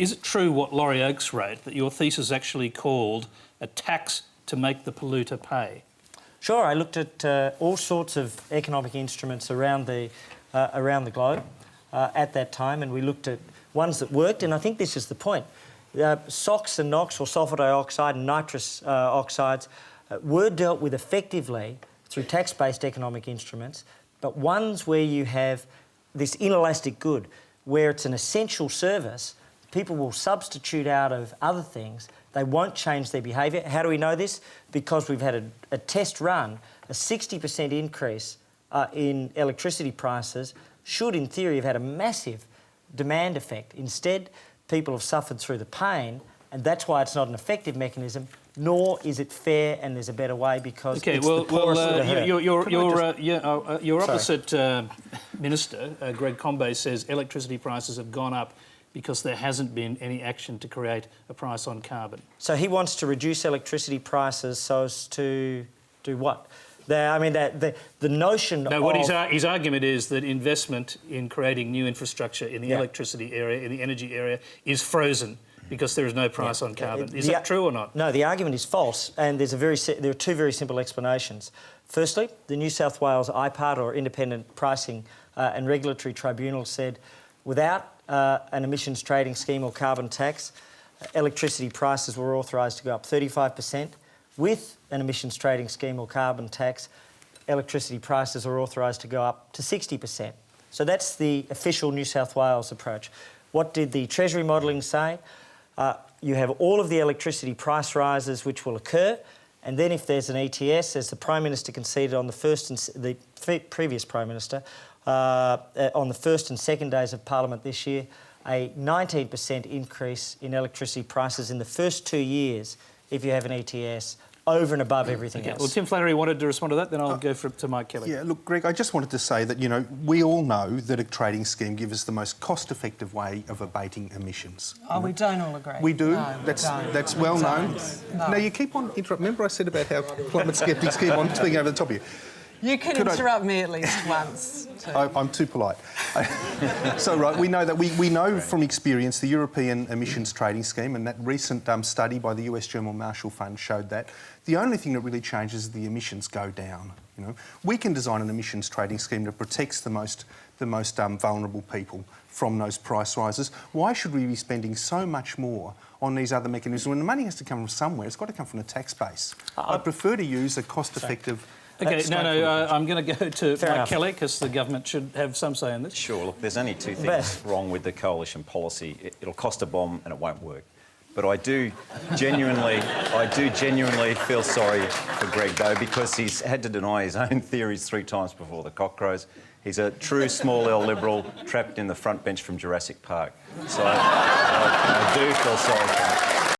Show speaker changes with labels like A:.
A: Is it true what Laurie Oakes wrote, that your thesis actually called a tax to make the polluter pay?
B: Sure, I looked at all sorts of economic instruments around the globe at that time, and we looked at ones that worked, and I think this is the point. SOx and NOx, or sulphur dioxide and nitrous oxides, were dealt with effectively through tax-based economic instruments, but ones where you have this inelastic good, where it's an essential service, people will substitute out of other things. They won't change their behaviour. How do we know this? Because we've had a test run. A 60% increase in electricity prices should, in theory, have had a massive demand effect. Instead, people have suffered through the pain, and that's why it's not an effective mechanism, nor is it fair and there's a better way, because it's the poorest that are hurt.
A: Your opposite minister, Greg Combet, says electricity prices have gone up because there hasn't been any action to create a price on carbon.
B: So he wants to reduce electricity prices so as to do what? The notion of...
A: No, what his argument is that investment in creating new infrastructure in the electricity area, in the energy area, is frozen because there is no price on carbon. Is that true or not?
B: No, the argument is false, and there are two very simple explanations. Firstly, the New South Wales IPART, or Independent Pricing and Regulatory Tribunal, said without an emissions trading scheme or carbon tax, electricity prices were authorised to go up 35%. With an emissions trading scheme or carbon tax, electricity prices are authorised to go up to 60%. So that's the official New South Wales approach. What did the Treasury modelling say? You have all of the electricity price rises which will occur, and then if there's an ETS, as the Prime Minister conceded on the previous Prime Minister, on the first and second days of Parliament this year, a 19% increase in electricity prices in the first 2 years if you have an ETS, over and above everything else.
A: Well, Tim Flannery wanted to respond to that, then I'll go to Mike Kelly.
C: Yeah, look, Greg, I just wanted to say that, we all know that a trading scheme gives us the most cost-effective way of abating emissions.
D: Oh, we don't all agree.
C: We do.
D: No,
C: that's well known. No, you keep on interrupting. Remember I said about how climate sceptics keep on speaking over the top of you.
D: You can interrupt me at least once.
C: I'm too polite. So, right, we know that we know from experience the European Emissions Trading Scheme, and that recent study by the US General Marshall Fund showed that the only thing that really changes is the emissions go down. We can design an emissions trading scheme that protects the most vulnerable people from those price rises. Why should we be spending so much more on these other mechanisms when the money has to come from somewhere? It's got to come from the tax base. I prefer to use a cost-effective...
A: OK, I'm going to go to Mike Kelly, because the government should have some say in this.
E: Sure, look, there's only two things wrong with the coalition policy. It'll cost a bomb and it won't work. But I do genuinely feel sorry for Greg, though, because he's had to deny his own theories 3 times before the cock crows. He's a true small L Liberal trapped in the front bench from Jurassic Park. So I do feel sorry for him.